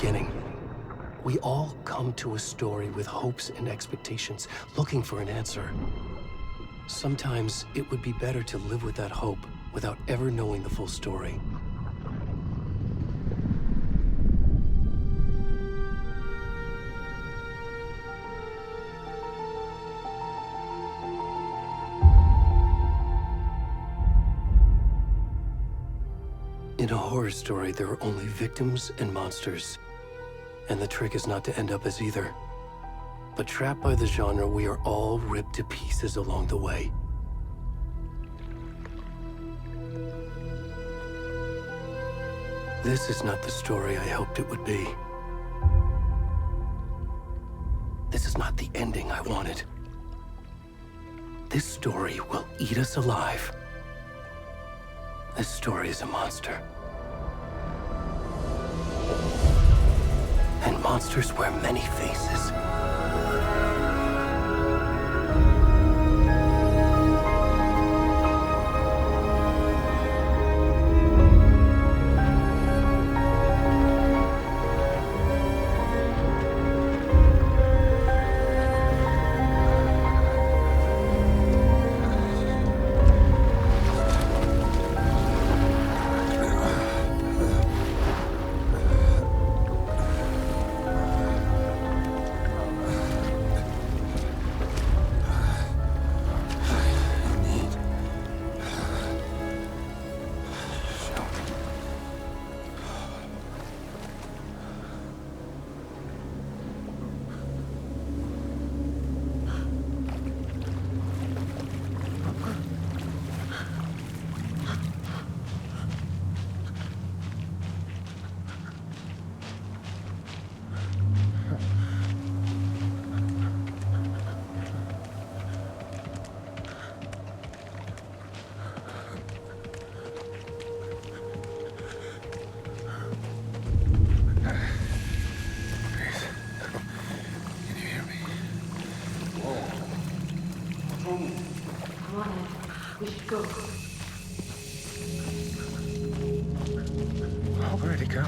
beginning. We all come to a story with hopes and expectations, looking for an answer. Sometimes it would be better to live with that hope without ever knowing the full story. In a horror story, there are only victims and monsters. And the trick is not to end up as either. But trapped by the genre, we are all ripped to pieces along the way. This is not the story I hoped it would be. This is not the ending I wanted. This story will eat us alive. This story is a monster. And monsters wear many faces. We should go. Where'd he go?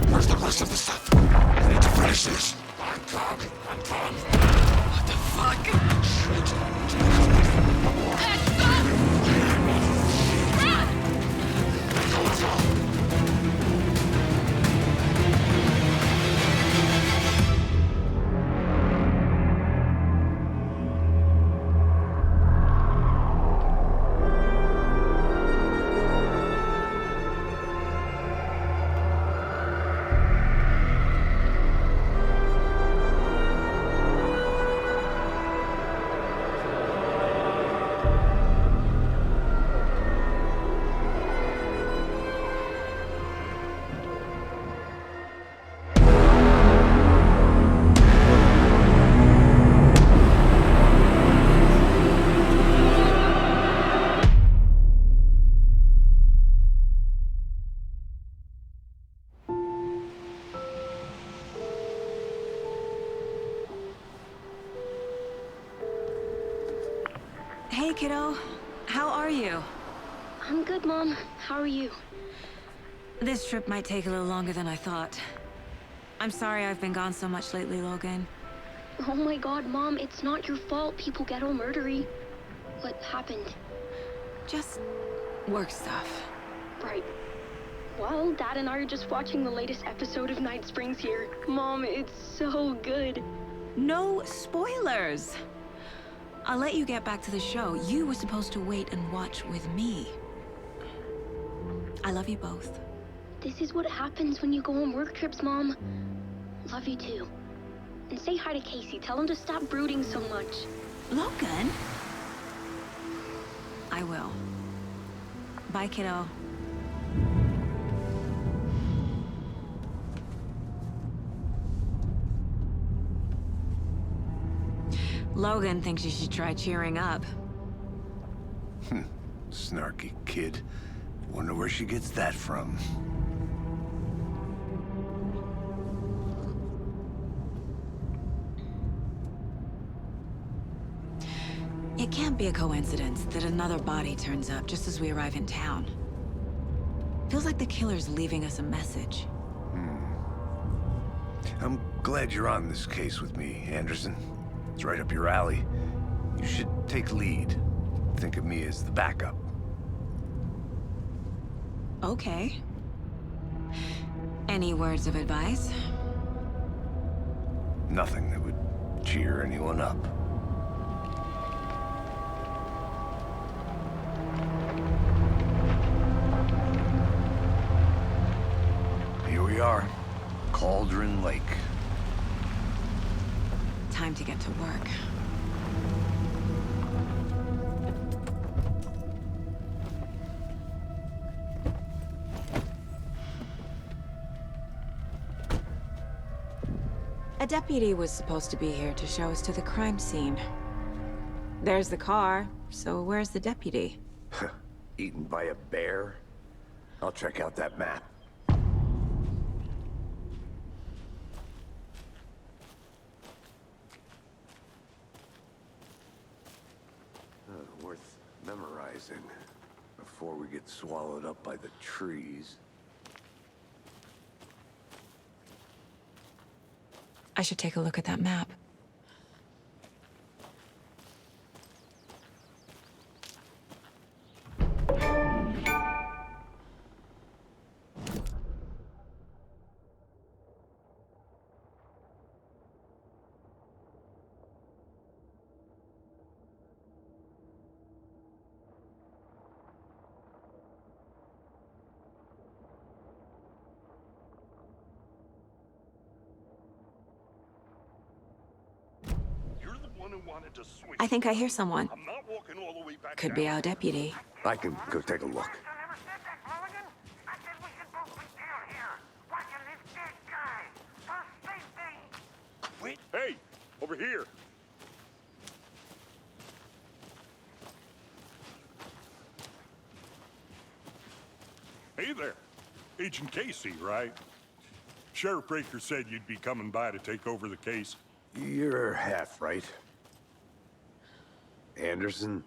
Where's the rest of the stuff? I need to finish this. I'm done. What the fuck? Shit. Hey, kiddo. How are you? I'm good, Mom. How are you? This trip might take a little longer than I thought. I'm sorry I've been gone so much lately, Logan. Oh my god, Mom, it's not your fault people get all murdery. What happened? Just work stuff. Right. Well, Dad and I are just watching the latest episode of Night Springs here. Mom, it's so good. No spoilers! I'll let you get back to the show. You were supposed to wait and watch with me. I love you both. This is what happens when you go on work trips, Mom. Love you too. And say hi to Casey. Tell him to stop brooding so much. Logan? I will. Bye, kiddo. Logan thinks you should try cheering up. Snarky kid. Wonder where she gets that from. It can't be a coincidence that another body turns up just as we arrive in town. Feels like the killer's leaving us a message. I'm glad you're on this case with me, Anderson. It's right up your alley. You should take lead. Think of me as the backup. Okay. Any words of advice? Nothing that would cheer anyone up. Here we are. Cauldron Lake. Time to get to work. A deputy was supposed to be here to show us to the crime scene. There's the car, so where's the deputy? Eaten by a bear? I'll check out that map. Worth memorizing before we get swallowed up by the trees. I should take a look at that map. I think I hear someone. Could be our deputy. I can go take a look. Wait. Hey, over here. Hey there. Agent Casey, right? Sheriff Breaker said you'd be coming by to take over the case. You're half right. Anderson?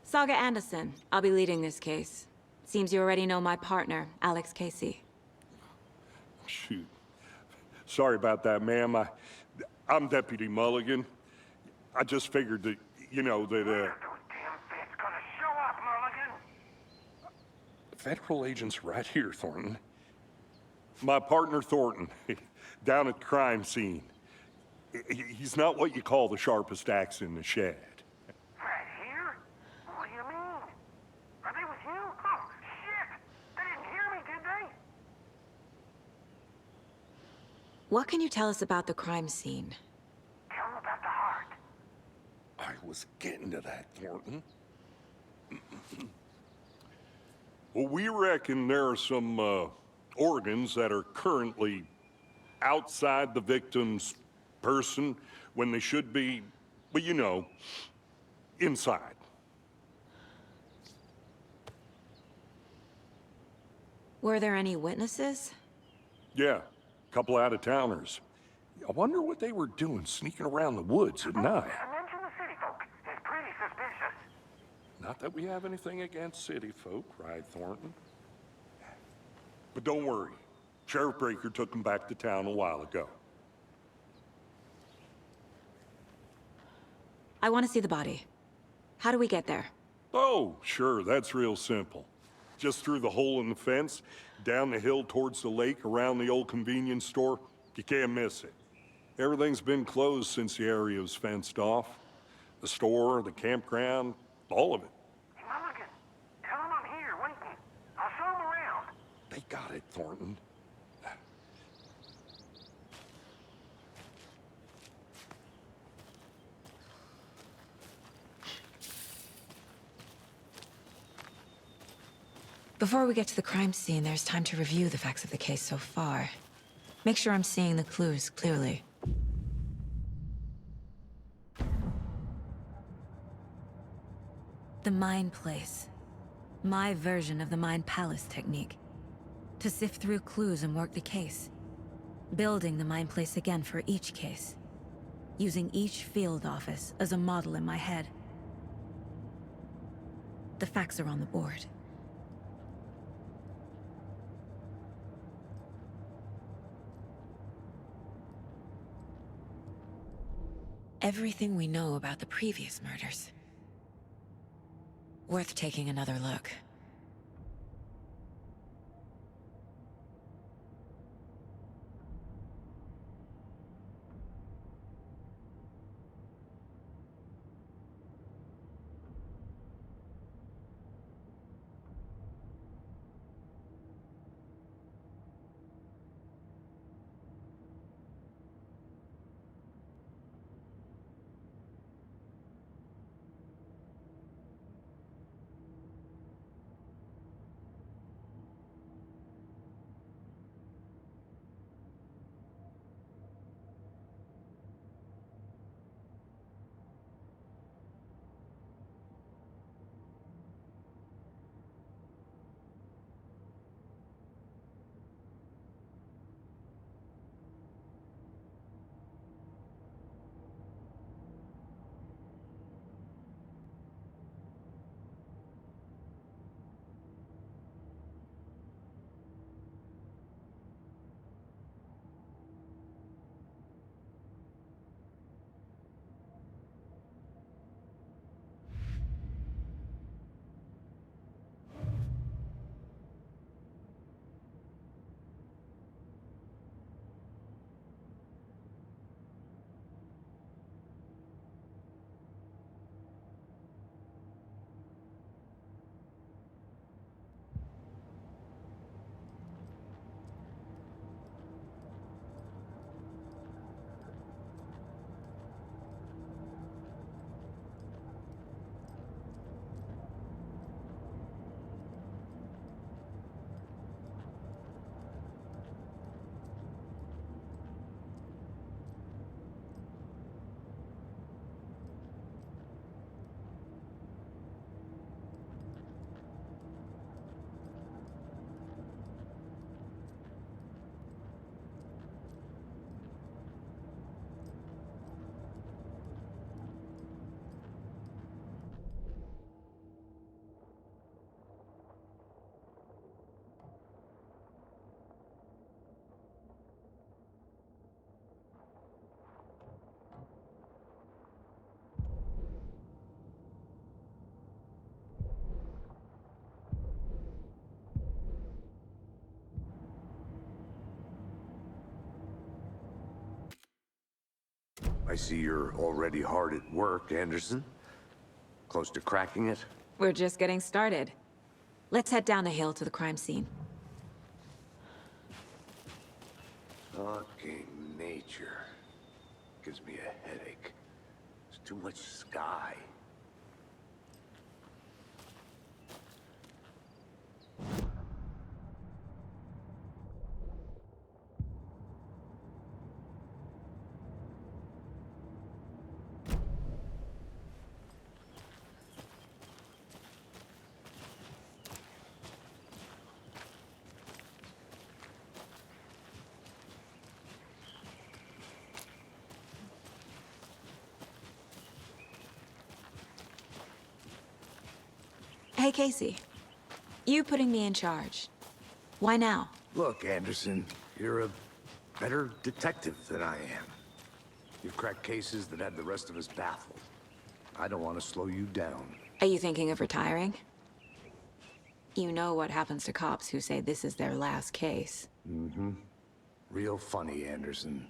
Saga Anderson. I'll be leading this case. Seems you already know my partner, Alex Casey. Shoot. Sorry about that, ma'am. I'm Deputy Mulligan. I just figured that, you know, that, Those damn feds gonna show up, Mulligan. federal agent's right here, Thornton. My partner, Thornton, down at the crime scene. He's not what you call the sharpest axe in the shed. Right here? What do you mean? Are they with you? Oh, shit! They didn't hear me, did they? What can you tell us about the crime scene? Tell them about the heart. I was getting to that, Thornton. Well, we reckon there are some, organs that are currently outside the victim's person when they should be, well, you know, inside. Were there any witnesses? Yeah, a couple out-of-towners. I wonder what they were doing sneaking around the woods at night. Mention the city folk. It's pretty suspicious. Not that we have anything against city folk, right, Thornton? But don't worry. Sheriff Breaker took them back to town a while ago. I want to see the body. How do we get there? Oh, sure, that's real simple. Just through the hole in the fence, down the hill towards the lake, around the old convenience store. You can't miss it. Everything's been closed since the area was fenced off. The store, the campground, all of it. Hey, Mulligan, tell them I'm here, waiting. I'll show them around. They got it, Thornton. Before we get to the crime scene, there's time to review the facts of the case so far. Make sure I'm seeing the clues clearly. The Mind Place. My version of the Mind Palace technique. To sift through clues and work the case. Building the Mind Place again for each case. Using each field office as a model in my head. The facts are on the board. Everything we know about the previous murders. Worth taking another look. I see you're already hard at work, Anderson. Close to cracking it? We're just getting started. Let's head down the hill to the crime scene. Fucking nature. Gives me a headache. There's too much sky. Hey, Casey. You putting me in charge. Why now? Look, Anderson, you're a better detective than I am. You've cracked cases that had the rest of us baffled. I don't want to slow you down. Are you thinking of retiring? You know what happens to cops who say this is their last case. Mm-hmm. Real funny, Anderson.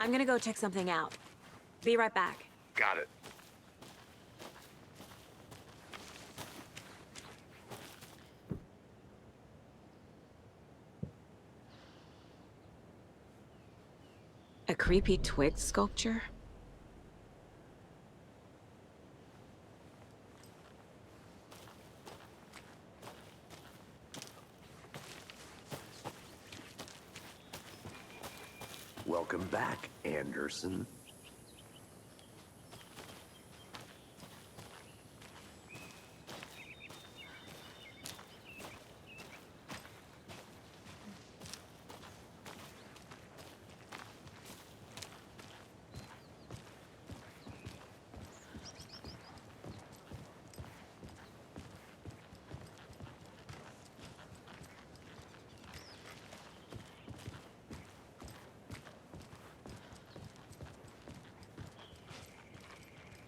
I'm gonna go check something out. Be right back. Got it. A creepy twig sculpture? Welcome back, Anderson.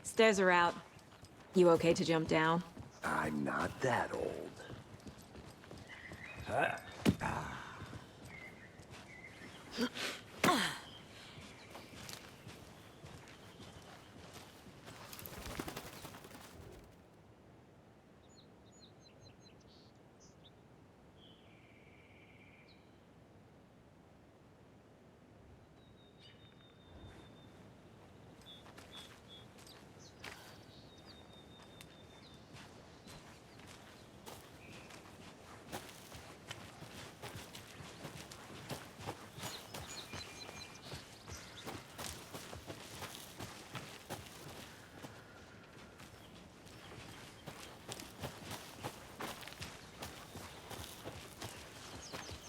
Stairs are out. You okay to jump down? I'm not that old.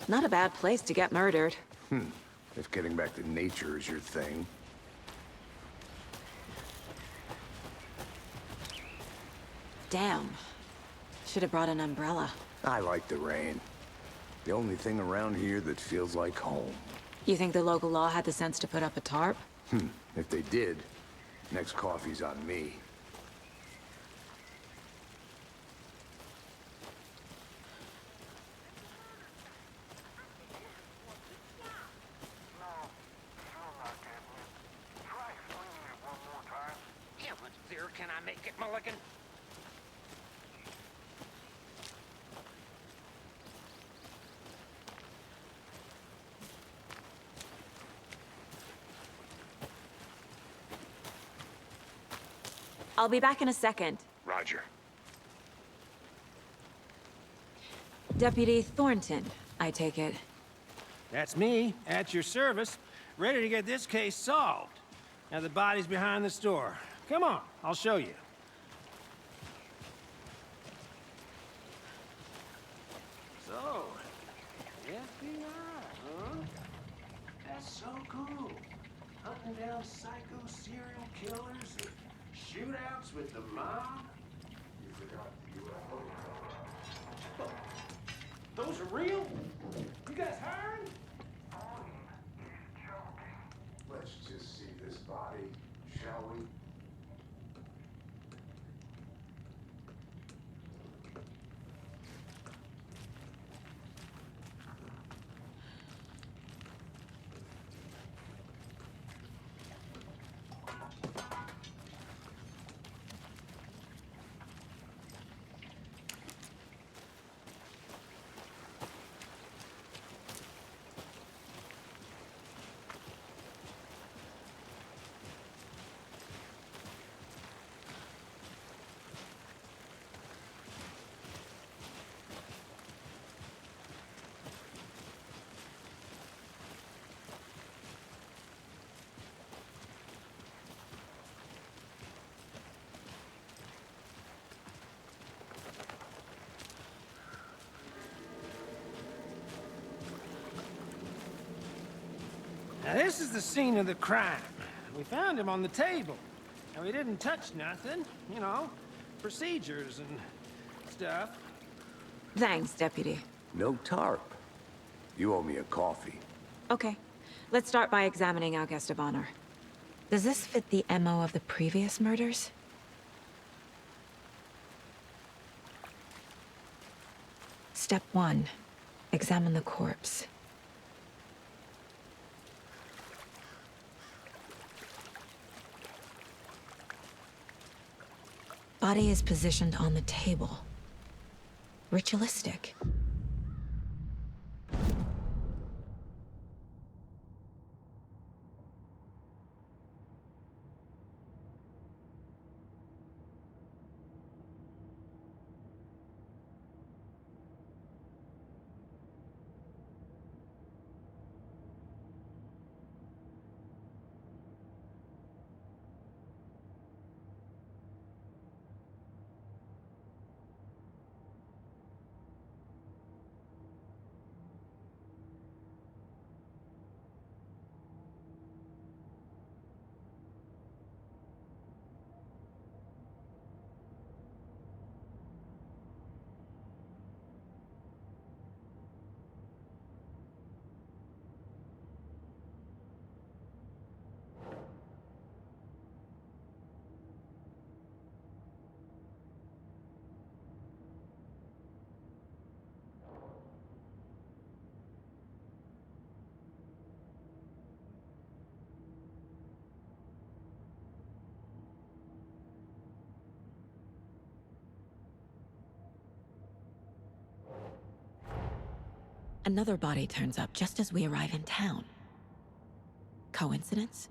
Not a bad place to get murdered. If getting back to nature is your thing. Damn. Should have brought an umbrella. I like the rain. The only thing around here that feels like home. You think the local law had the sense to put up a tarp? If they did, next coffee's on me. No, you're not getting it. Try swinging it one more time. How much clearer can I make it, Mulligan? I'll be back in a second. Roger. Deputy Thornton, I take it. That's me, at your service, ready to get this case solved. Now the body's behind the store. Come on, I'll show you. So, FBI, huh? That's so cool. Hunting down psycho serial killers and shootouts with the mob. You forgot the UFO. Those are real? You guys hiring? Let's just see this body, shall we? Now this is the scene of the crime. We found him on the table. Now he didn't touch nothing, you know, procedures and stuff. Thanks, Deputy. No tarp. You owe me a coffee. Okay, let's start by examining our guest of honor. Does this fit the MO of the previous murders? Step 1. Examine the corpse. Body is positioned on the table. Ritualistic. Another body turns up just as we arrive in town. Coincidence?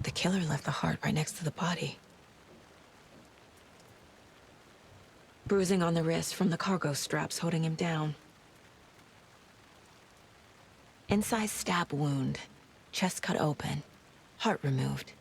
The killer left the heart right next to the body. Bruising on the wrist from the cargo straps holding him down. Incised stab wound. Chest cut open. Heart removed.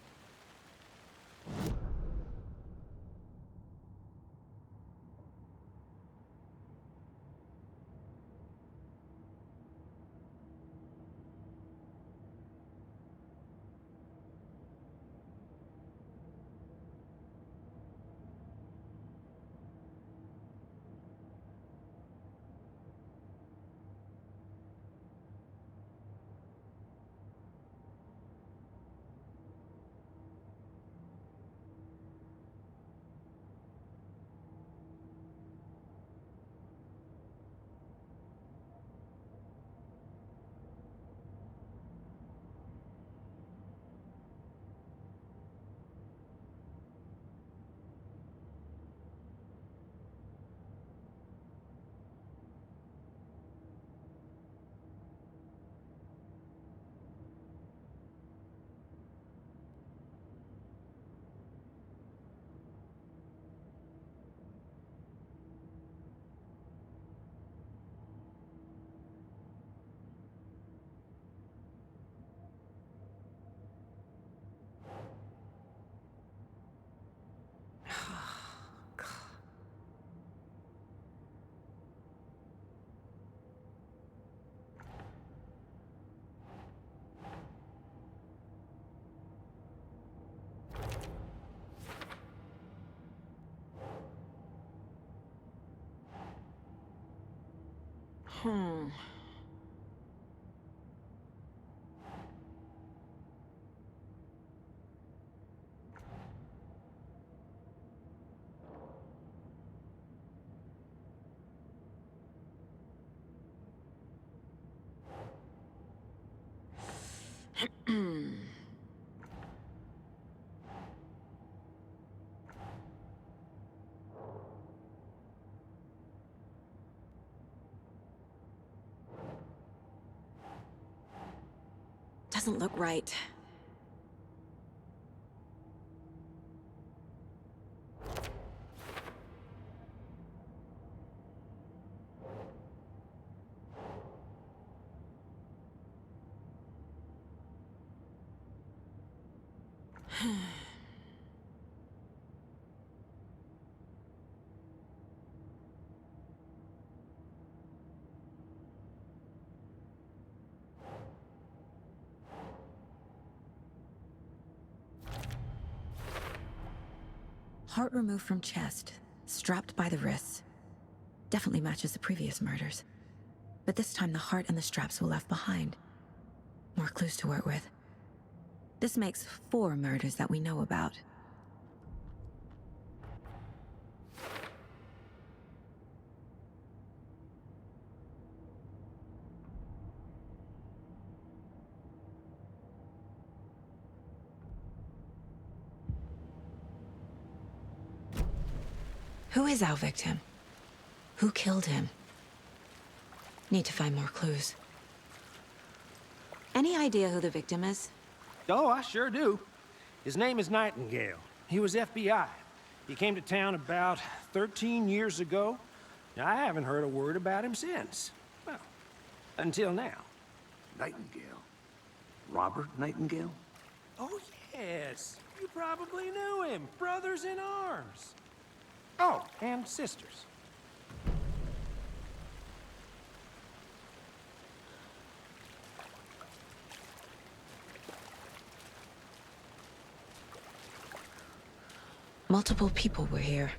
Doesn't look right. Heart removed from chest, strapped by the wrists. Definitely matches the previous murders. But this time the heart and the straps were left behind. More clues to work with. This makes 4 murders that we know about. Who is our victim? Who killed him? Need to find more clues. Any idea who the victim is? Oh, I sure do. His name is Nightingale. He was FBI. He came to town about 13 years ago. Now, I haven't heard a word about him since. Well, until now. Nightingale? Robert Nightingale? Oh, yes. You probably knew him. Brothers in arms. Oh, and sisters. Multiple people were here.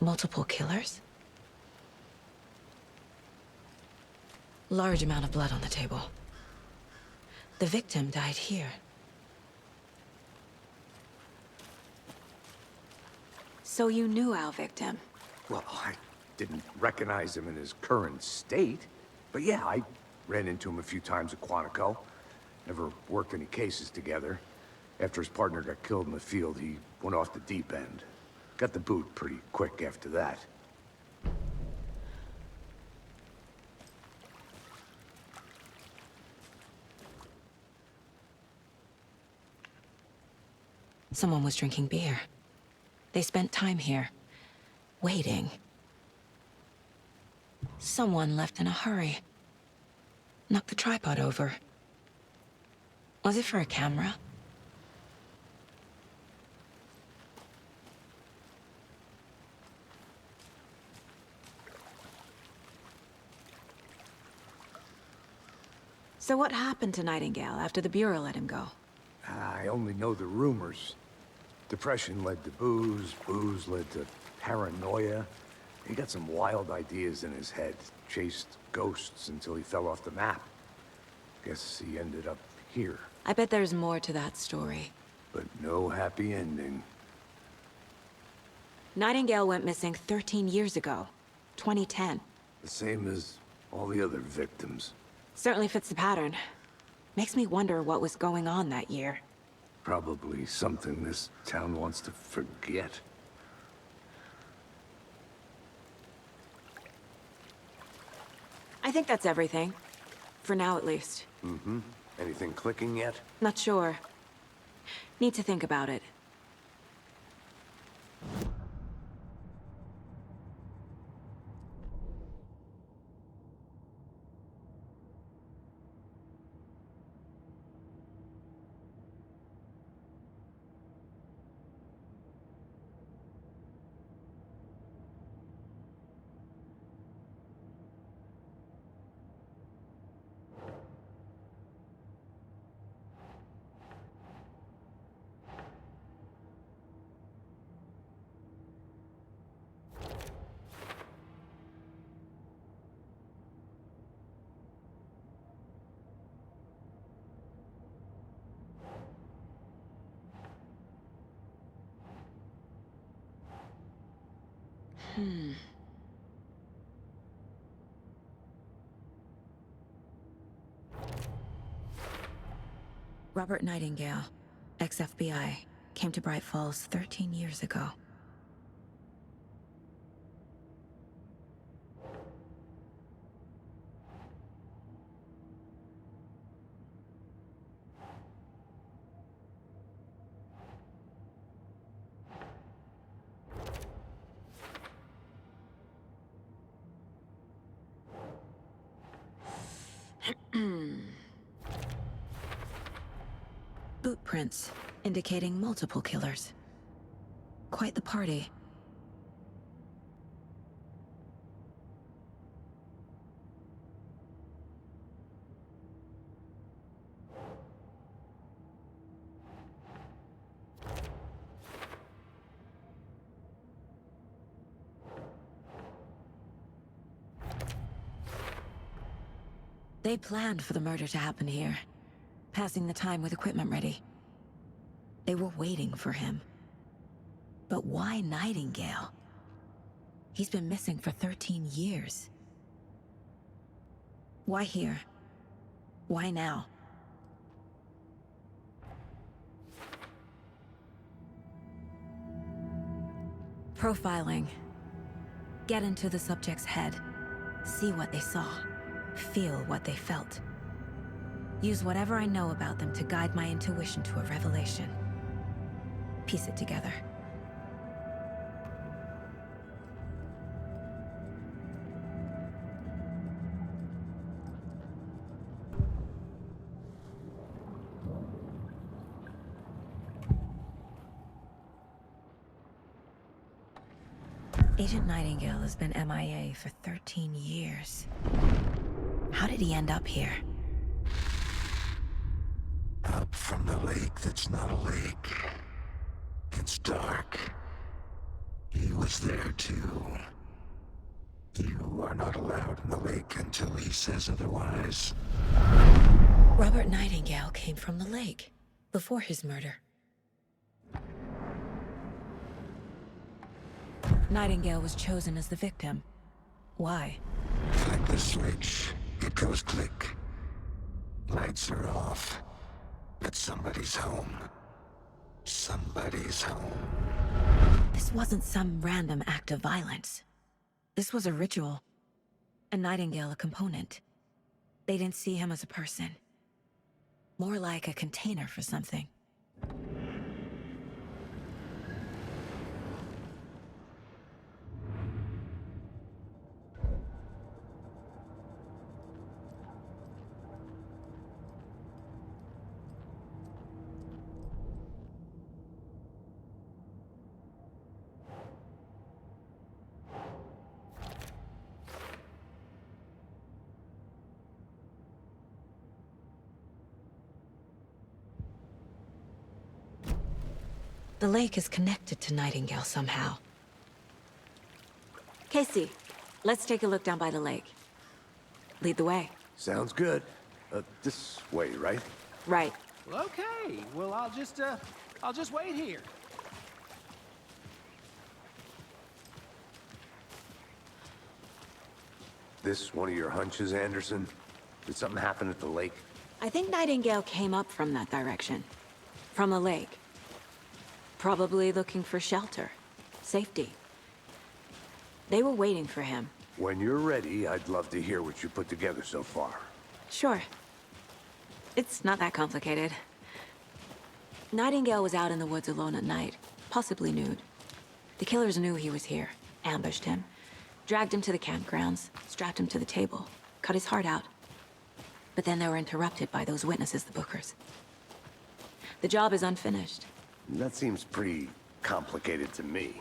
Multiple killers? Large amount of blood on the table. The victim died here. So you knew our victim? Well, I didn't recognize him in his current state. But yeah, I ran into him a few times at Quantico. Never worked any cases together. After his partner got killed in the field, he went off the deep end. Got the boot pretty quick after that. Someone was drinking beer. They spent time here, waiting. Someone left in a hurry. Knocked the tripod over. Was it for a camera? So what happened to Nightingale after the Bureau let him go? I only know the rumors. Depression led to booze, booze led to paranoia. He got some wild ideas in his head, chased ghosts until he fell off the map. Guess he ended up here, I bet there's more to that story. but no happy ending. Nightingale went missing 13 years ago, 2010. The same as all the other victims. Certainly fits the pattern. Makes me wonder what was going on that year. Probably something this town wants to forget. I think that's everything. For now, at least. Mm-hmm. Anything clicking yet? Not sure. Need to think about it. Robert Nightingale, ex-FBI, came to Bright Falls 13 years ago. Boot prints indicating multiple killers. Quite the party. They planned for the murder to happen here, passing the time with equipment ready. They were waiting for him. But why Nightingale? He's been missing for 13 years. Why here? Why now? Profiling. Get into the subject's head. See what they saw. Feel what they felt. Use whatever I know about them to guide my intuition to a revelation. Piece it together. Agent Nightingale has been MIA for 13 years. How did he end up here? Up from the lake that's not a lake. It's dark. He was there too. You are not allowed in the lake until he says otherwise. Robert Nightingale came from the lake, before his murder. Nightingale was chosen as the victim. Why? Like the switch, it goes click. Lights are off. But somebody's home. Somebody's home. This wasn't some random act of violence. This was a ritual. And Nightingale a component. They didn't see him as a person. More like a container for something. The lake is connected to Nightingale somehow. Casey, let's take a look down by the lake. Lead the way. Sounds good. This way, right? Right. Well, okay. Well, I'll just wait here. This one of your hunches, Anderson? Did something happen at the lake? I think Nightingale came up from that direction. From the lake. Probably looking for shelter. Safety. They were waiting for him. When you're ready, I'd love to hear what you put together so far. Sure. It's not that complicated. Nightingale was out in the woods alone at night, possibly nude. The killers knew he was here, ambushed him, dragged him to the campgrounds, strapped him to the table, cut his heart out. But then they were interrupted by those witnesses, the Bookers. The job is unfinished. That seems pretty complicated to me.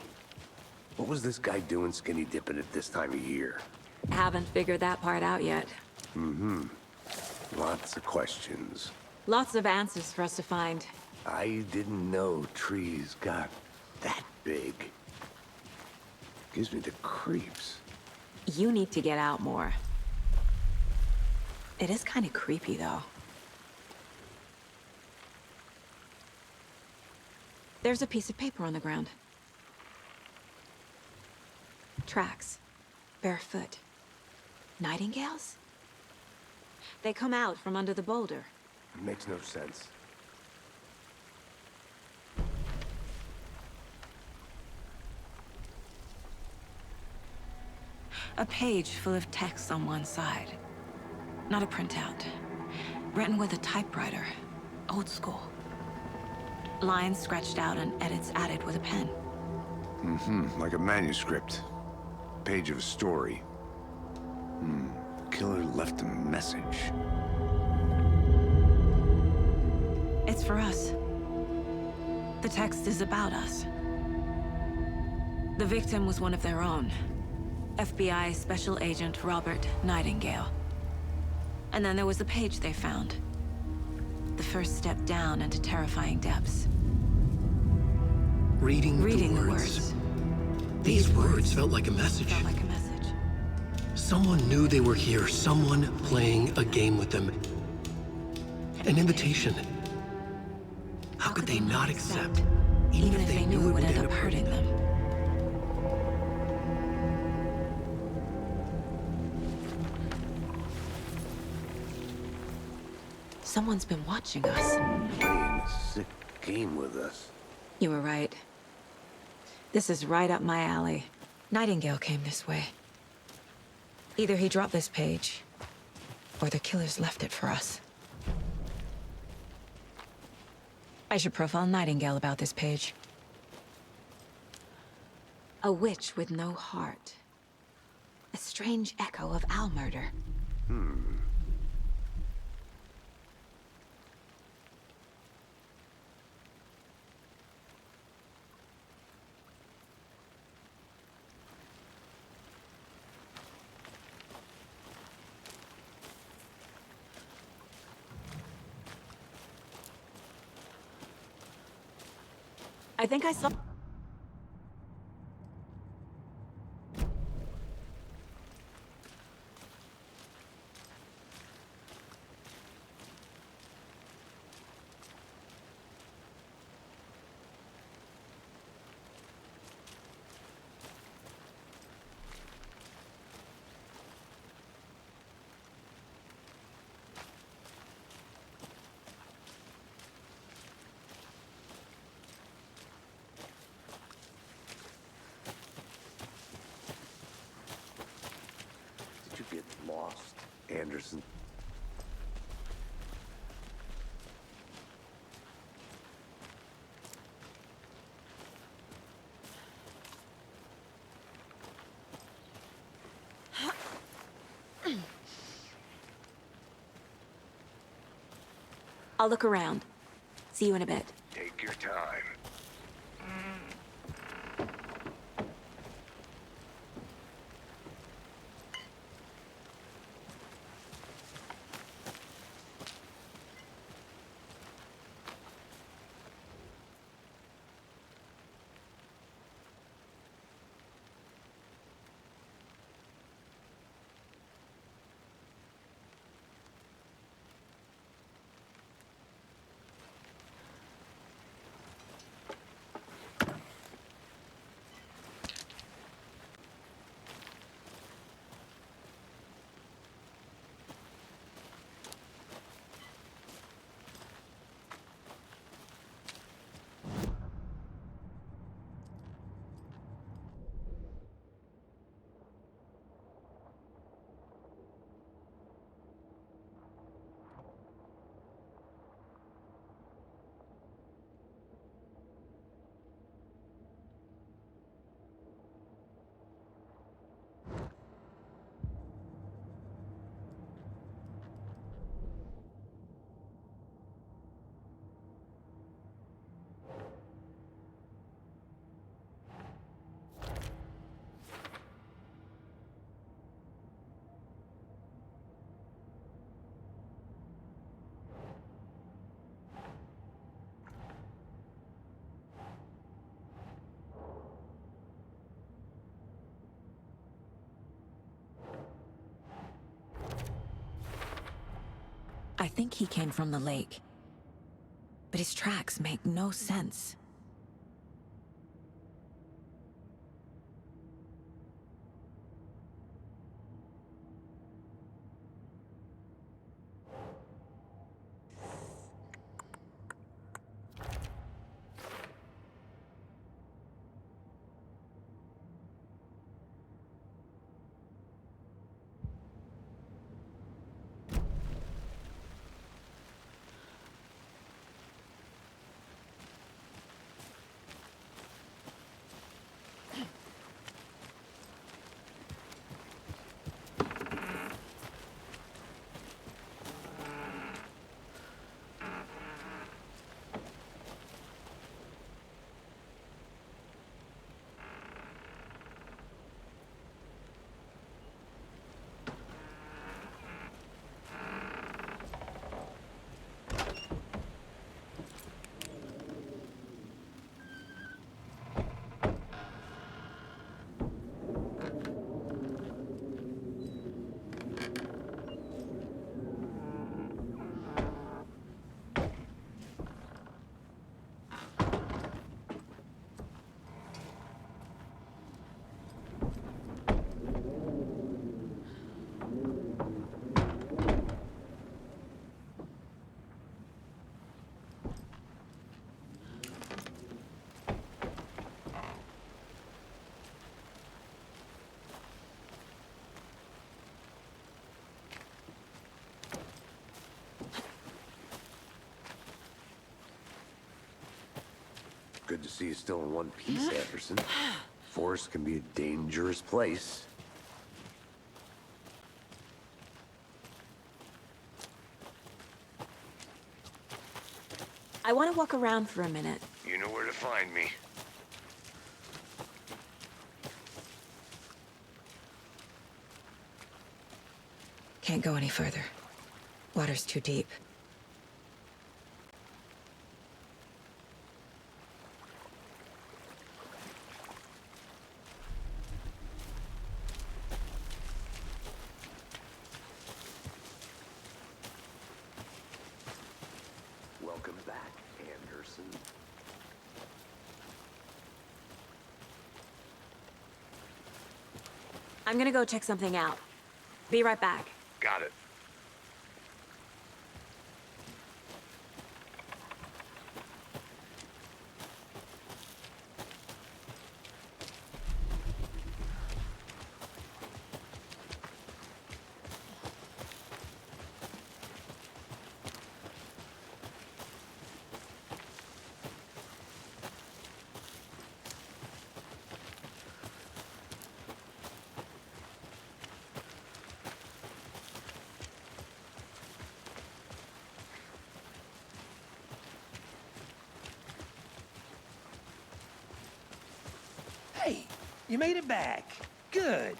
What was this guy doing skinny dipping at this time of year? Haven't figured that part out yet. Lots of questions. Lots of answers for us to find. I didn't know trees got that big. Gives me the creeps. You need to get out more. It is kind of creepy, though. There's a piece of paper on the ground. Tracks. Barefoot. Nightingales? They come out from under the boulder. Makes no sense. A page full of text on one side. Not a printout. Written with a typewriter. Old school. Lines scratched out and edits added with a pen. Like a manuscript. Page of a story. Killer left a message. It's for us. The text is about us. The victim was one of their own. FBI Special Agent Robert Nightingale. And then there was the page they found. The first step down into terrifying depths. Reading the words. These words felt like a message. Felt like a message. Someone knew they were here. Someone playing a game with them. An invitation. How could they not accept, even if they knew it would end up hurting them? Someone's been watching us. Playing a sick game with us. You were right. This is right up my alley. Nightingale came this way. Either he dropped this page, or the killers left it for us. I should profile Nightingale about this page. A witch with no heart. A strange echo of owl murder. I think I saw... Did you get lost, Anderson? I'll look around. See you in a bit. Take your time. I think he came from the lake. But his tracks make no sense. Good to see you still in one piece, Anderson. Forest can be a dangerous place. I want to walk around for a minute. You know where to find me. Can't go any further. Water's too deep. Welcome back, Anderson. I'm gonna go check something out. Be right back. Got it. Hey, you made it back. Good.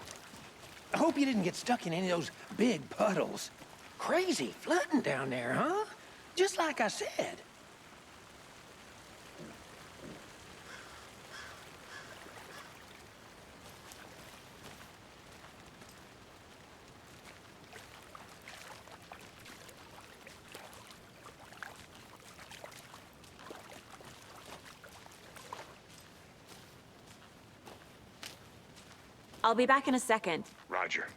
I hope you didn't get stuck in any of those big puddles. Crazy flooding down there, huh? Just like I said. I'll be back in a second. Roger.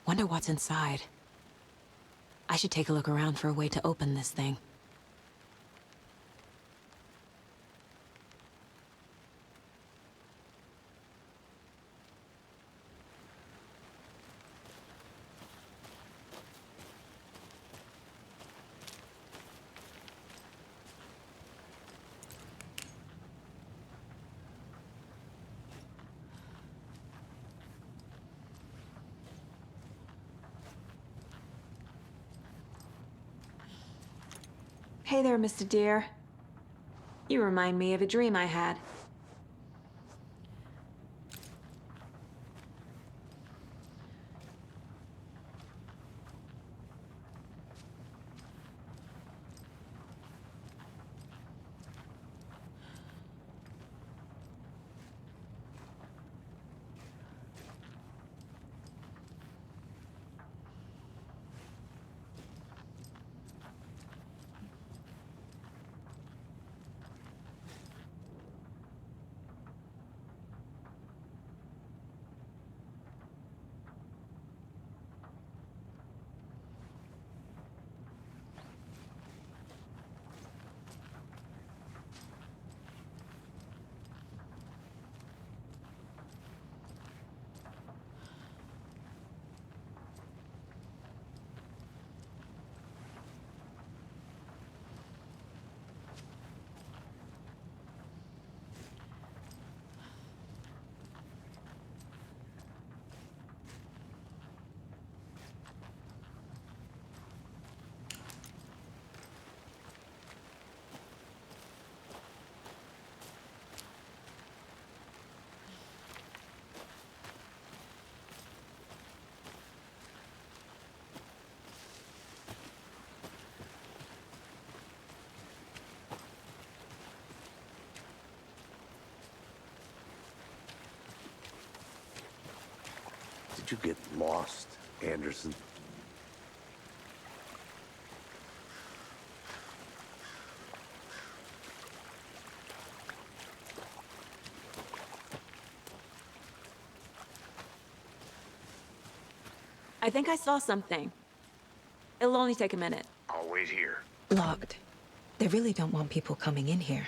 Wonder what's inside. I should take a look around for a way to open this thing. Hey there, Mr. Deer. You remind me of a dream I had. Did you get lost, Anderson? I think I saw something. It'll only take a minute. I'll wait here. Locked. They really don't want people coming in here.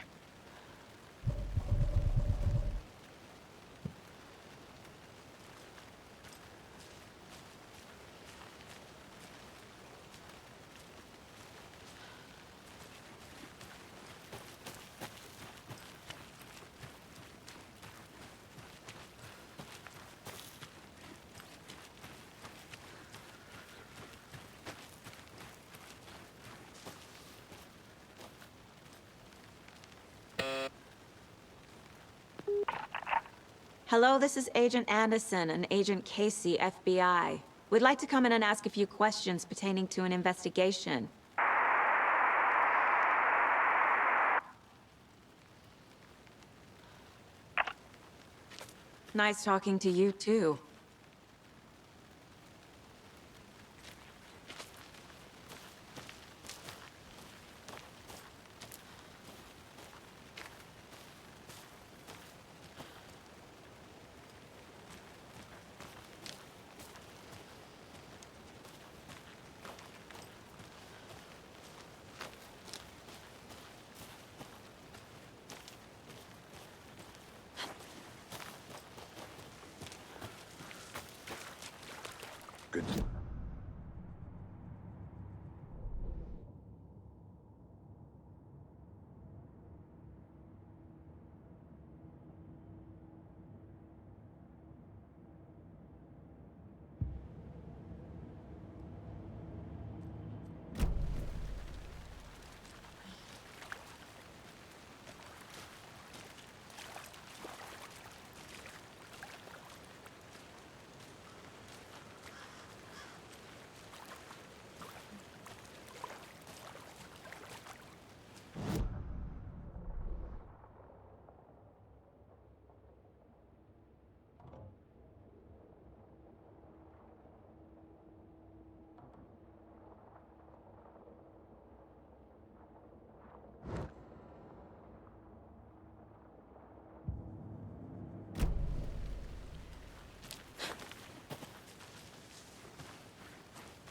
Hello, this is Agent Anderson and Agent Casey, FBI. We'd like to come in and ask a few questions pertaining to an investigation. Nice talking to you, too. Good.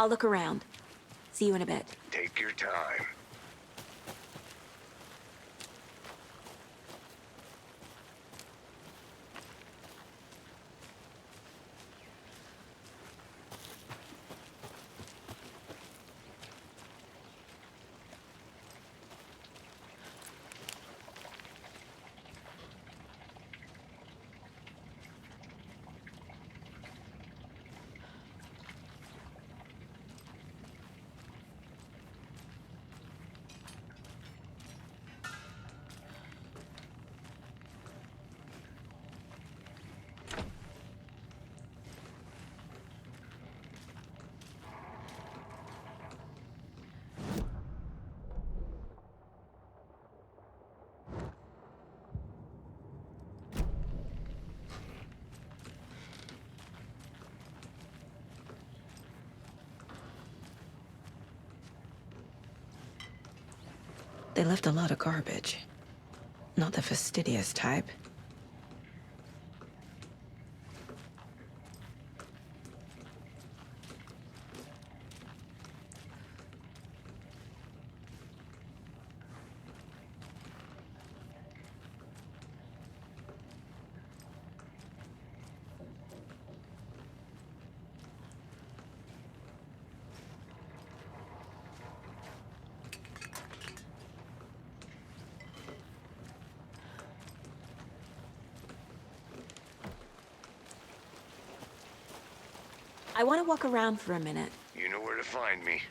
I'll look around. See you in a bit. Take your time. They left a lot of garbage. Not the fastidious type. I want to walk around for a minute. You know where to find me.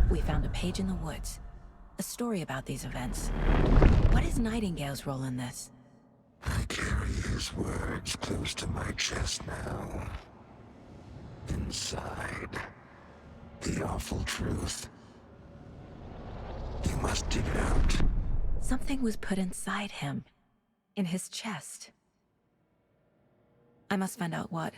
We found a page in the woods. a story about these events. What is Nightingale's role in this? I carry his words close to my chest now. Inside, the awful truth. You must dig it out. Something was put inside him, in his chest. I must find out what.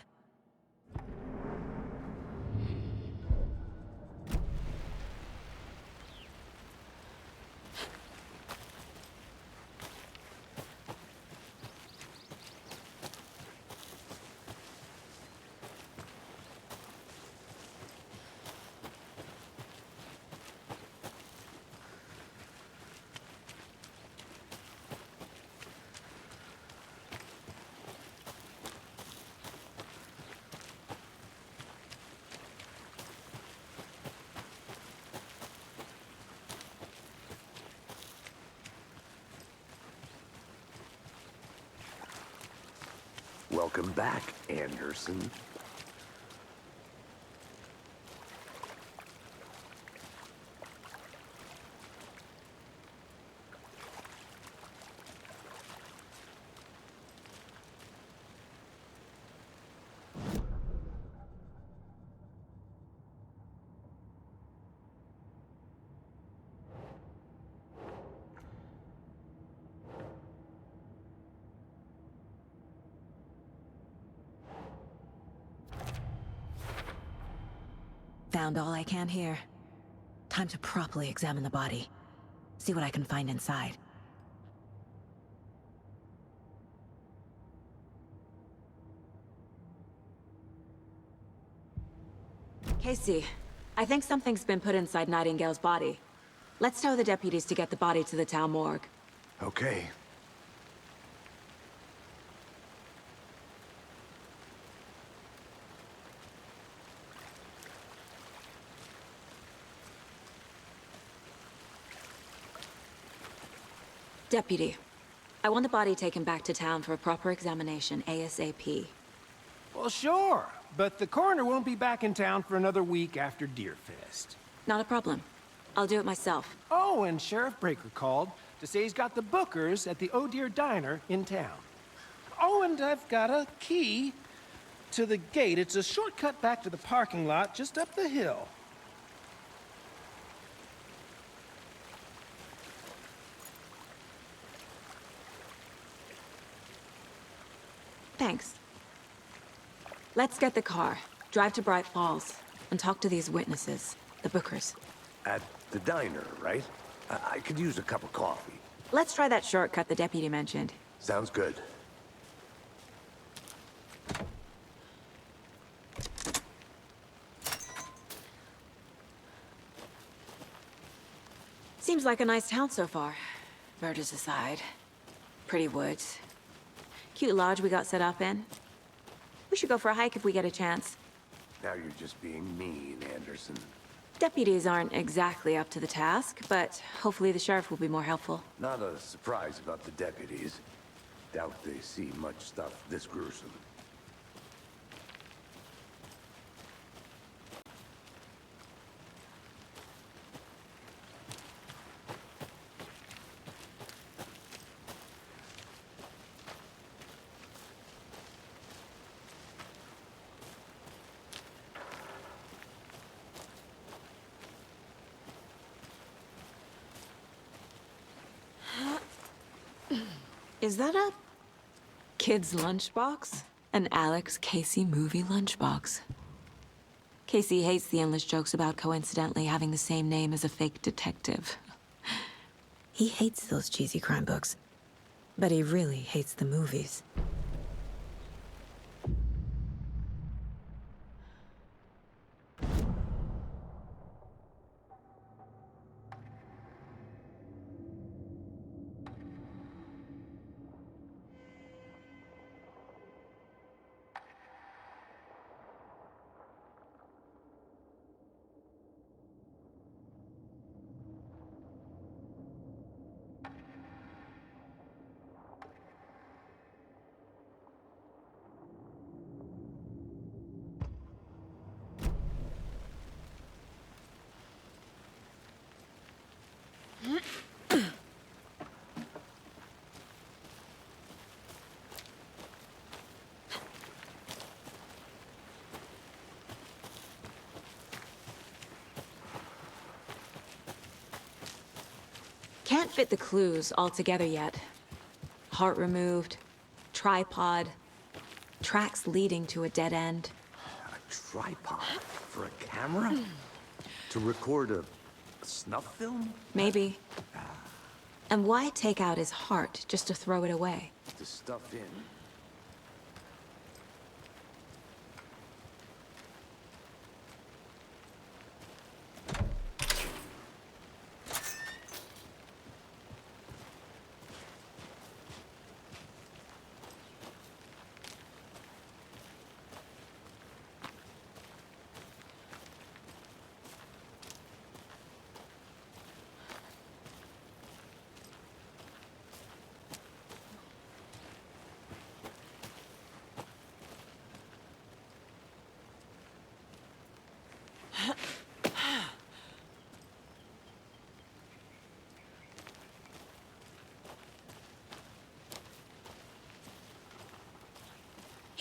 Welcome back, Anderson. Found all I can here. Time to properly examine the body. See what I can find inside. Casey, I think something's been put inside Nightingale's body. Let's tell the deputies to get the body to the town morgue. Okay. Deputy, I want the body taken back to town for a proper examination ASAP. Well, sure, but the coroner won't be back in town for another week after Deerfest. Not a problem. I'll do it myself. Oh, and Sheriff Breaker called to say he's got the Bookers at the Oh Dear Diner in town. Oh, and I've got a key to the gate. It's a shortcut back to the parking lot just up the hill. Thanks. Let's get the car, drive to Bright Falls, and talk to these witnesses, the Bookers. At the diner, right? I could use a cup of coffee. Let's try that shortcut the deputy mentioned. Sounds good. Seems like a nice town so far. Murders aside. Pretty woods. Cute lodge we got set up in. We should go for a hike if we get a chance. Now you're just being mean, Anderson. Deputies aren't exactly up to the task, but hopefully the sheriff will be more helpful. Not a surprise about the deputies. Doubt they see much stuff this gruesome. Is that a kid's lunchbox? An Alex Casey movie lunchbox. Casey hates the endless jokes about coincidentally having the same name as a fake detective. He hates those cheesy crime books, but he really hates the movies. Can't fit the clues all together yet. Heart removed, tripod, tracks leading to a dead end. A tripod for a camera? To record a snuff film? Maybe. And why take out his heart just to throw it away? To stuff in.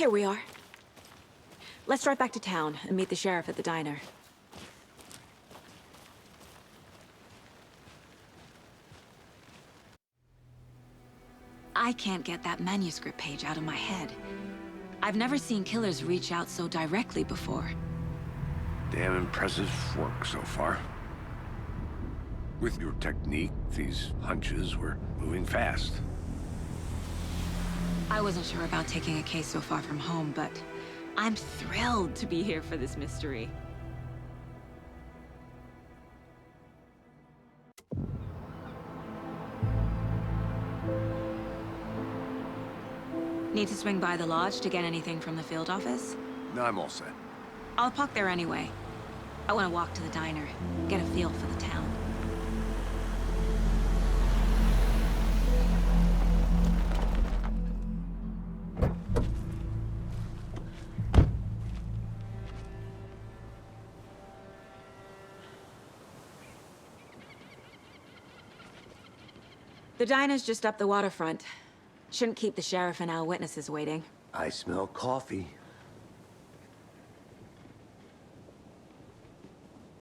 Here we are. Let's drive back to town and meet the sheriff at the diner. I can't get that manuscript page out of my head. I've never seen killers reach out so directly before. Damn impressive work so far. With your technique, these hunches were moving fast. I wasn't sure about taking a case so far from home, but I'm thrilled to be here for this mystery. Need to swing by the lodge to get anything from the field office? No, I'm all set. I'll park there anyway. I want to walk to the diner, get a feel for the town. The diner's just up the waterfront. Shouldn't keep the sheriff and our witnesses waiting. I smell coffee.